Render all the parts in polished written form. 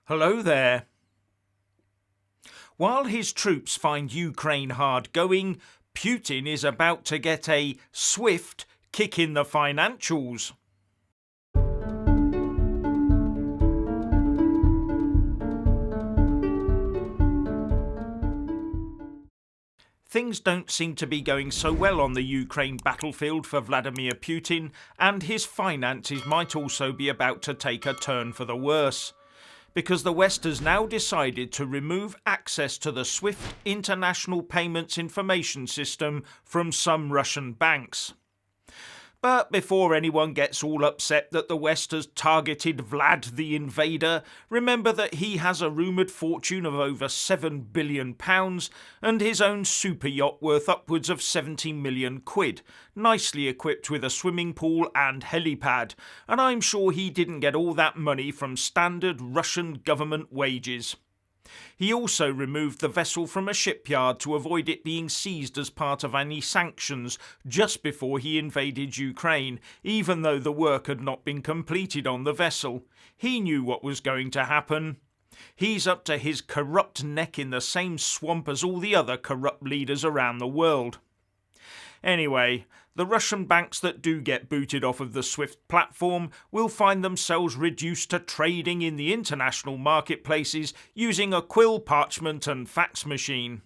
Hello there. While his troops find Ukraine hard going, Putin is about to get a swift kick in the financials. Things don't seem to be going so well on the Ukraine battlefield for Vladimir Putin, and his finances might also be about to take a turn for the worse. Because the West has now decided to remove access to the SWIFT International Payments Information System from some Russian banks. But before anyone gets all upset that the West has targeted Vlad the invader, remember that he has a rumoured fortune of over £7 billion and his own super yacht worth upwards of 70 million quid, nicely equipped with a swimming pool and helipad, and I'm sure he didn't get all that money from standard Russian government wages. He also removed the vessel from a shipyard to avoid it being seized as part of any sanctions just before he invaded Ukraine, even though the work had not been completed on the vessel. He knew what was going to happen. He's up to his corrupt neck in the same swamp as all the other corrupt leaders around the world. Anyway, the Russian banks that do get booted off of the SWIFT platform will find themselves reduced to trading in the international marketplaces using a quill, parchment and fax machine.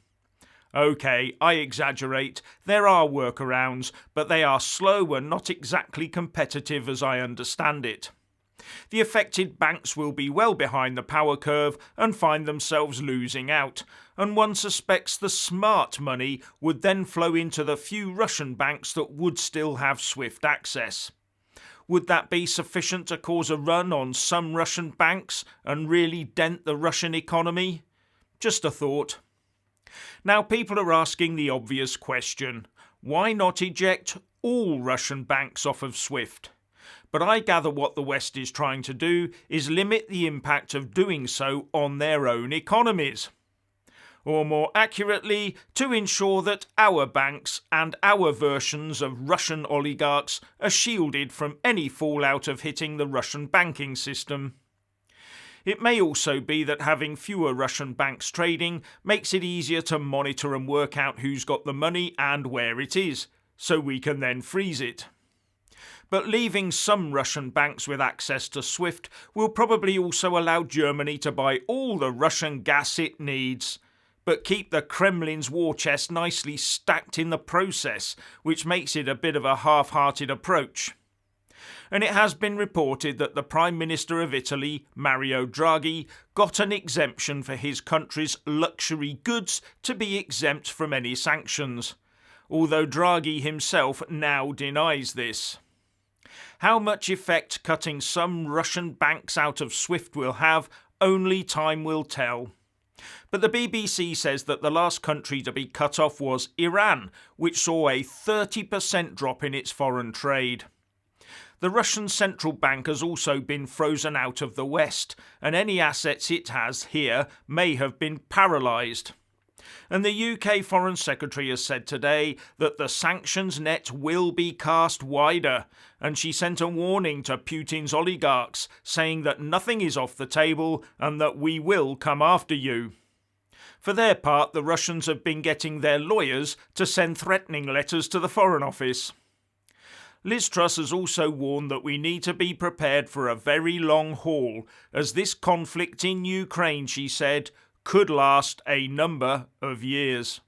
Okay, I exaggerate, there are workarounds, but they are slow and not exactly competitive as I understand it. The affected banks will be well behind the power curve and find themselves losing out, and one suspects the smart money would then flow into the few Russian banks that would still have SWIFT access. Would that be sufficient to cause a run on some Russian banks and really dent the Russian economy? Just a thought. Now people are asking the obvious question: why not eject all Russian banks off of SWIFT? But I gather what the West is trying to do is limit the impact of doing so on their own economies. Or more accurately, to ensure that our banks and our versions of Russian oligarchs are shielded from any fallout of hitting the Russian banking system. It may also be that having fewer Russian banks trading makes it easier to monitor and work out who's got the money and where it is, so we can then freeze it. But leaving some Russian banks with access to SWIFT will probably also allow Germany to buy all the Russian gas it needs, but keep the Kremlin's war chest nicely stacked in the process, which makes it a bit of a half-hearted approach. And it has been reported that the Prime Minister of Italy, Mario Draghi, got an exemption for his country's luxury goods to be exempt from any sanctions, although Draghi himself now denies this. How much effect cutting some Russian banks out of SWIFT will have, only time will tell. But the BBC says that the last country to be cut off was Iran, which saw a 30% drop in its foreign trade. The Russian central bank has also been frozen out of the West, and any assets it has here may have been paralysed. And the UK Foreign Secretary has said today that the sanctions net will be cast wider, and she sent a warning to Putin's oligarchs, saying that nothing is off the table and that we will come after you. For their part, the Russians have been getting their lawyers to send threatening letters to the Foreign Office. Liz Truss has also warned that we need to be prepared for a very long haul, as this conflict in Ukraine, she said, could last a number of years.